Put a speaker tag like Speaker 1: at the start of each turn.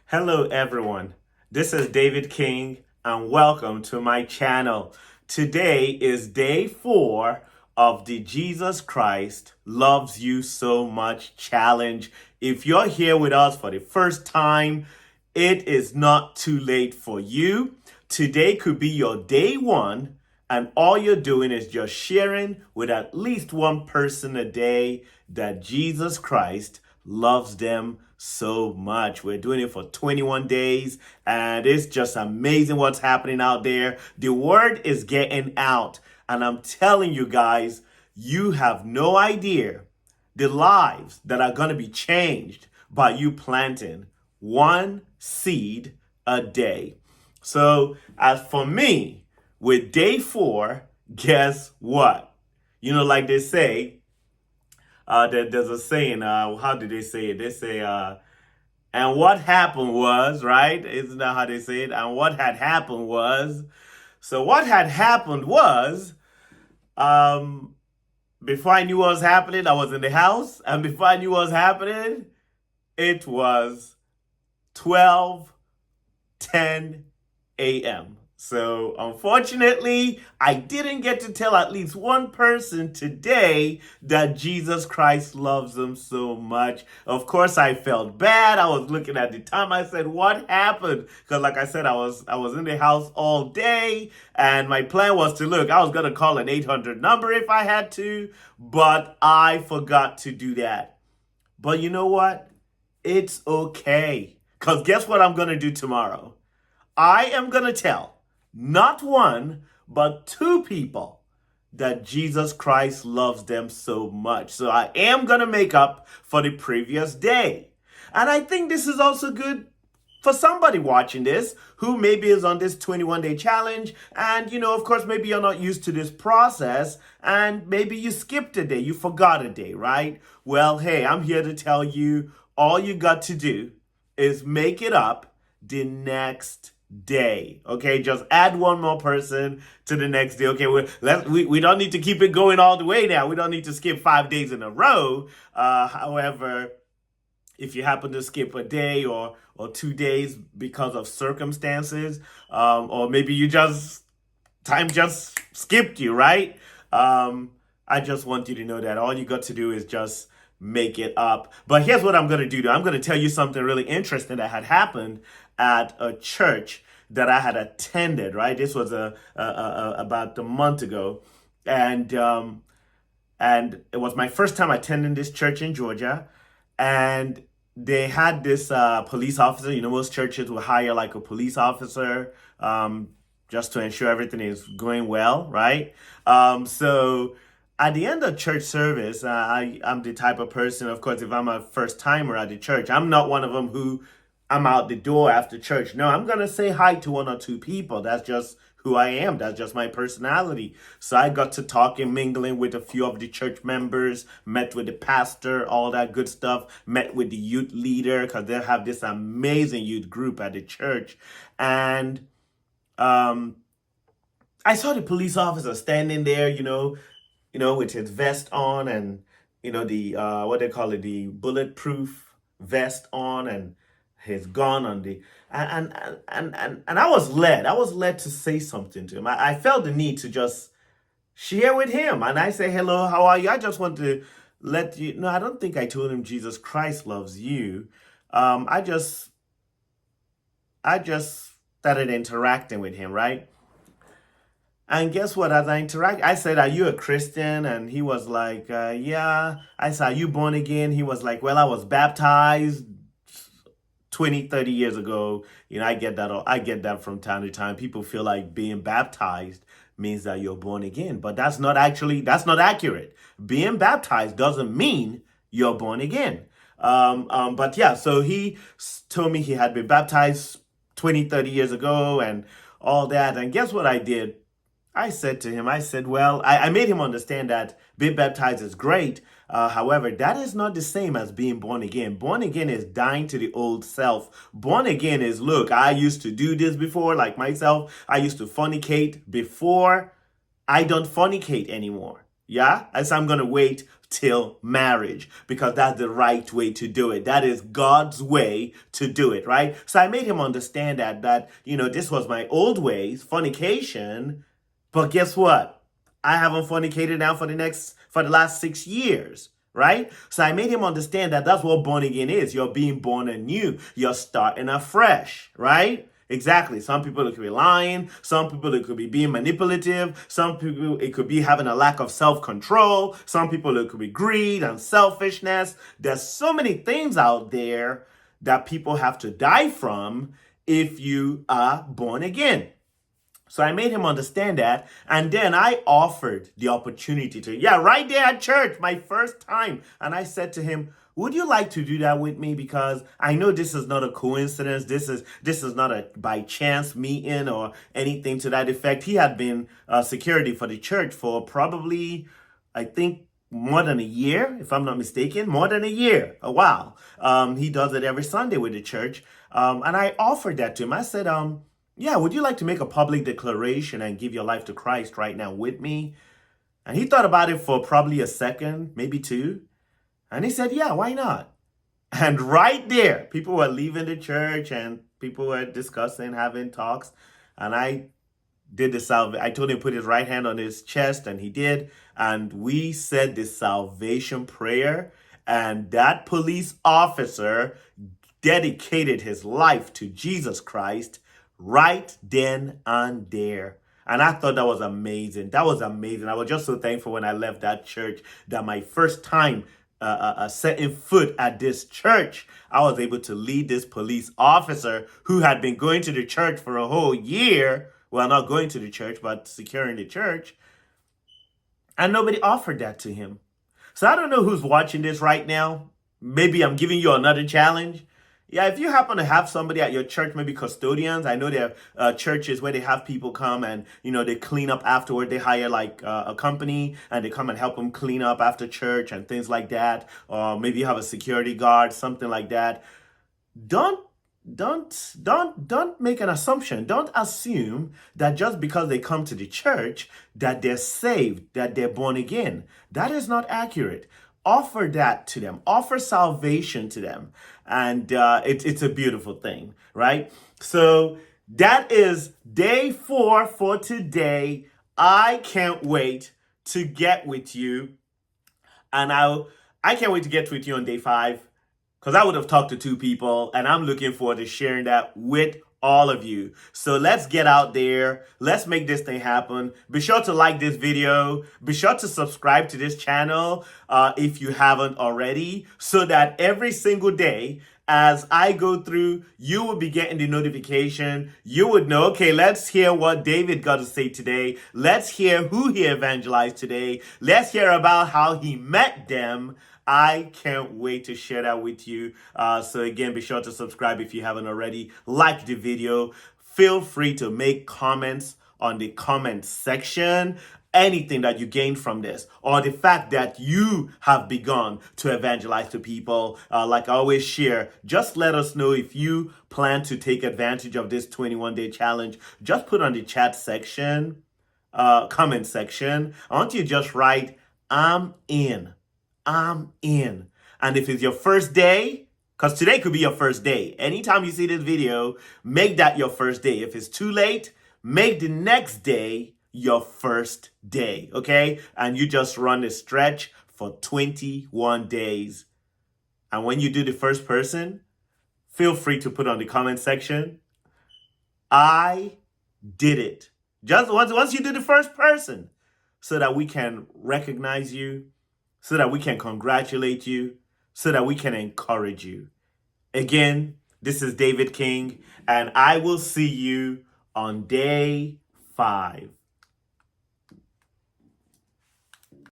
Speaker 1: Hello everyone, this is David King and welcome to my channel. Today is day 4 of the Jesus Christ Loves You So Much challenge. If you're here with us for the first time, it is not too late for you. Today could be your day 1 and all you're doing is just sharing with at least one person a day that Jesus Christ loves them so much. We're doing it for 21 days and it's just amazing what's happening out there. The word is getting out and I'm telling you guys, you have no idea the lives that are going to be changed by you planting one seed a day. So as for me, with day 4, guess what? Like they say, there's a saying, how did they say it? They say, and what happened was, right? Isn't that how they say it? And what had happened was, so what had happened was, before I knew what was happening, I was in the house. And before I knew what was happening, it was 12:10 a.m. So unfortunately, I didn't get to tell at least one person today that Jesus Christ loves them so much. Of course, I felt bad. I was looking at the time. I said, what happened? Because like I said, I was in the house all day and my plan was to I was going to call an 800 number if I had to, but I forgot to do that. But you know what? It's okay. Because guess what I'm going to do tomorrow? I am going to tell not one, but 2 people that Jesus Christ loves them so much. So I am going to make up for the previous day. And I think this is also good for somebody watching this who maybe is on this 21-day challenge. And, of course, maybe you're not used to this process and maybe you skipped a day, you forgot a day, right? Well, hey, I'm here to tell you all you got to do is make it up the next day. Okay, just add one more person to the next day. Okay, we don't need to keep it going all the way now. We don't need to skip 5 days in a row. However, if you happen to skip a day or 2 days because of circumstances, or maybe time just skipped you, right? I just want you to know that all you got to do is just make it up. But here's what I'm going to do. I'm going to tell you something really interesting that had happened at a church that I had attended, right? This was about a month ago. And it was my first time attending this church in Georgia. And they had this police officer. Most churches will hire like a police officer just to ensure everything is going well, right? So at the end of church service, I'm the type of person, of course, if I'm a first timer at the church, I'm not one of them who I'm out the door after church. No, I'm going to say hi to 1 or 2 people. That's just who I am. That's just my personality. So I got to talking, mingling with a few of the church members, met with the pastor, all that good stuff, met with the youth leader because they have this amazing youth group at the church. And I saw the police officer standing there, with his vest on and, the, what they call it, the bulletproof vest on and his gun on the, and I was led to say something to him. I felt the need to just share with him. And I say, hello, how are you? I just want to let you know, I don't think I told him Jesus Christ loves you. I just started interacting with him, right? And guess what? As I interact, I said, are you a Christian? And he was like, yeah. I said, are you born again? He was like, well, I was baptized 20, 30 years ago. I get that from time to time. People feel like being baptized means that you're born again. But that's not accurate. Being baptized doesn't mean you're born again. But yeah, so he told me he had been baptized 20, 30 years ago and all that. And guess what I did? I said to him, well, I made him understand that being baptized is great. However, that is not the same as being born again. Born again is dying to the old self. Born again is, look, I used to do this before, like myself. I used to fornicate before. I don't fornicate anymore. Yeah, I said I'm going to wait till marriage because that's the right way to do it. That is God's way to do it, right? So I made him understand that this was my old ways, fornication, but guess what? I haven't fornicated now for the last 6 years, right? So I made him understand that that's what born again is. You're being born anew. You're starting afresh, right? Exactly. Some people, it could be lying. Some people, it could be being manipulative. Some people, it could be having a lack of self-control. Some people, it could be greed and selfishness. There's so many things out there that people have to die from if you are born again. So I made him understand that. And then I offered the opportunity right there at church, my first time. And I said to him, would you like to do that with me? Because I know this is not a coincidence. This is not a by chance meeting or anything to that effect. He had been security for the church for probably, I think, more than a year, if I'm not mistaken, more than a year, a while. He does it every Sunday with the church. And I offered that to him. I said, yeah, would you like to make a public declaration and give your life to Christ right now with me? And he thought about it for probably a second, maybe two. And he said, yeah, why not? And right there, people were leaving the church and people were discussing, having talks. And I did I told him to put his right hand on his chest, and he did. And we said the salvation prayer. And that police officer dedicated his life to Jesus Christ right then and there. And I thought that was amazing. That was amazing. I was just so thankful when I left that church that my first time setting foot at this church, I was able to lead this police officer who had been going to the church for a whole year. Well, not going to the church, but securing the church. And nobody offered that to him. So I don't know who's watching this right now. Maybe I'm giving you another challenge. Yeah, if you happen to have somebody at your church, maybe custodians. I know there are churches where they have people come and, they clean up afterward. They hire like a company and they come and help them clean up after church and things like that. Or maybe you have a security guard, something like that. Don't make an assumption. Don't assume that just because they come to the church that they're saved, that they're born again. That is not accurate. Offer that to them. Offer salvation to them. And it's a beautiful thing, right? So that is day 4 for today. I can't wait to get with you. And I can't wait to get with you on day 5 because I would have talked to 2 people. And I'm looking forward to sharing that with all of you. So let's get out there. Let's make this thing happen. Be sure to like this video. Be sure to subscribe to this channel if you haven't already, so that every single day as I go through, you will be getting the notification. You would know, okay, let's hear what David got to say today. Let's hear who he evangelized today. Let's hear about how he met them. I can't wait to share that with you. So again, be sure to subscribe if you haven't already. Like the video. Feel free to make comments on the comment section. Anything that you gained from this, or the fact that you have begun to evangelize to people, like I always share, just let us know if you plan to take advantage of this 21-day challenge. Just put on the chat section, comment section. I want you to just write, I'm in. I'm in. And if it's your first day, because today could be your first day. Anytime you see this video, make that your first day. If it's too late, make the next day your first day, okay? And you just run a stretch for 21 days. And when you do the first person, feel free to put on the comment section, I did it. Just once you do the first person, so that we can recognize you, so that we can congratulate you, so that we can encourage you. Again, this is David King, and I will see you on day 5.